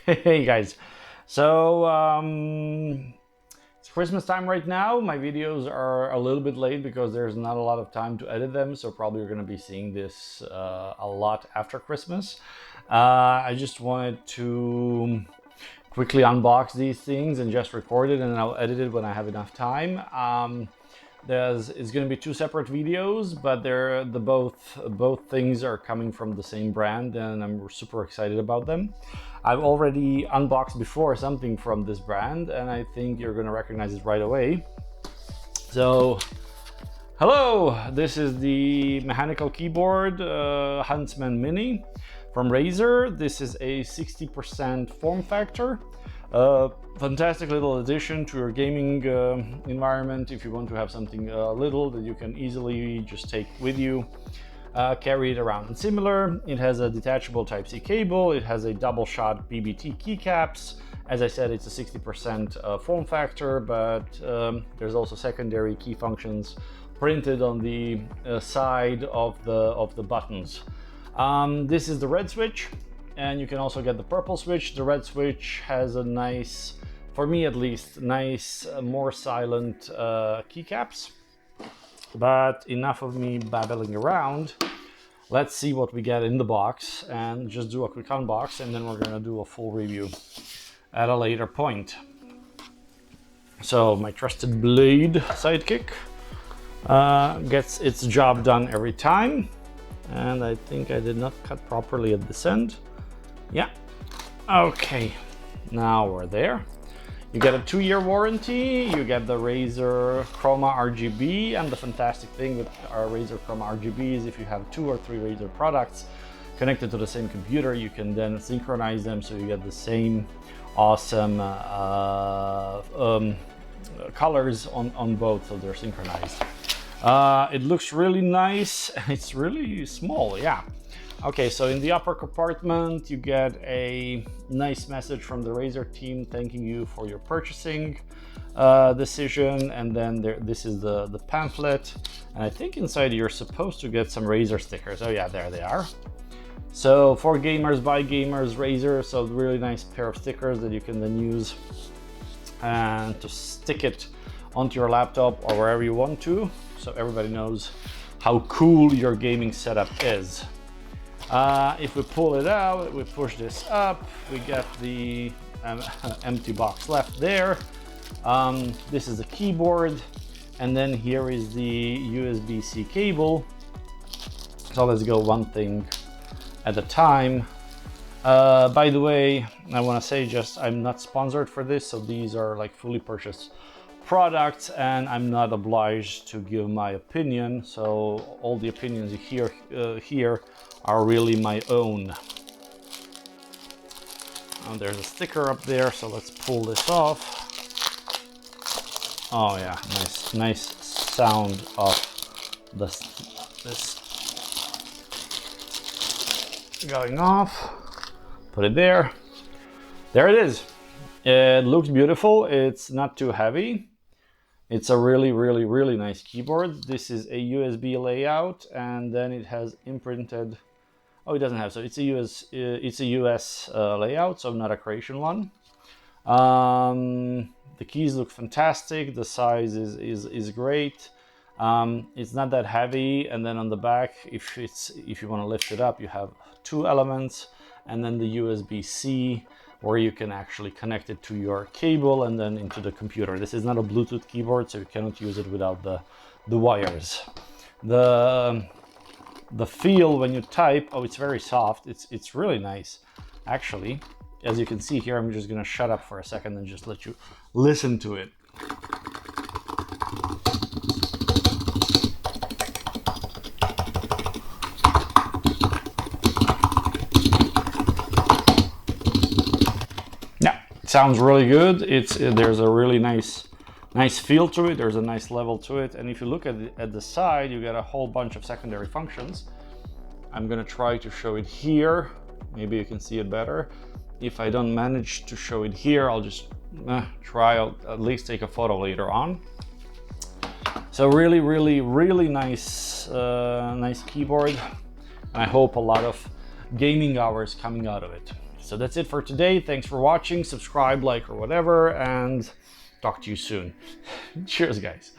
Hey guys, so it's Christmas time right now. My videos are a little bit late because there's not a lot of time to edit them, so probably you're going to be seeing this a lot after Christmas. I just wanted to quickly unbox these things and just record it, and I'll edit it when I have enough time. It's going to be two separate videos, but both things are coming from the same brand, and I'm super excited about them. I've already unboxed before something from this brand, and I think you're going to recognize it right away. So, hello, this is the mechanical keyboard Huntsman Mini from Razer. This is a 60% form factor. Fantastic little addition to your gaming environment if you want to have something little that you can easily just take with you, carry it around. And similar, it has a detachable Type-C cable, it has a double shot BBT keycaps. As I said, it's a 60% form factor, but there's also secondary key functions printed on the side of the buttons. This is the red switch, and you can also get the purple switch. The red switch has a nice, for me at least, nice, more silent keycaps. But enough of me babbling around. Let's see what we get in the box and just do a quick unbox, and then we're gonna do a full review at a later point. So my trusted blade sidekick gets its job done every time. And I think I did not cut properly at this end. Yeah, okay, now we're there. You get a 2-year warranty, you get the Razer Chroma RGB, and the fantastic thing with our Razer Chroma RGB is if you have 2 or 3 Razer products connected to the same computer, you can then synchronize them so you get the same awesome colors on both, so they're synchronized. It looks really nice. It's really small, yeah. Okay, so in the upper compartment, you get a nice message from the Razer team thanking you for your purchasing decision. And then this is the pamphlet. And I think inside you're supposed to get some Razer stickers. Oh yeah, there they are. So for gamers, by gamers, Razer. So really nice pair of stickers that you can then use and to stick it onto your laptop or wherever you want to, so everybody knows how cool your gaming setup is. If we pull it out, we push this up, we get the empty box left there. This is the keyboard, and then here is the USB-C cable. So let's go one thing at a time. By the way, I want to say just I'm not sponsored for this, so these are like fully purchased products, and I'm not obliged to give my opinion, so all the opinions you hear here are really my own. There's a sticker up there, so let's pull this off. Oh yeah, nice sound of this going off. Put it there. There it is. It looks beautiful. It's not too heavy. It's a really nice keyboard. This is a USB layout, and then it has imprinted. Oh, it doesn't have. So it's a US layout, so not a Croatian one. The keys look fantastic. The size is great. It's not that heavy, and then on the back, if you want to lift it up, you have 2 elements, and then the USB-C, where you can actually connect it to your cable and then into the computer. This is not a Bluetooth keyboard, so you cannot use it without the wires. The feel when you type, oh, it's very soft. It's really nice, actually. As you can see here, I'm just gonna shut up for a second and just let you listen to it. Sounds really good. There's a really nice feel to it. There's a nice level to it, and if you look at the side, you get a whole bunch of secondary functions. I'm gonna try to show it here. Maybe you can see it better. If I don't manage to show it here, I'll just try. I'll at least take a photo later on. So really nice keyboard. And I hope a lot of gaming hours coming out of it. So that's it for today. Thanks for watching. Subscribe, like, or whatever, and talk to you soon. Cheers, guys.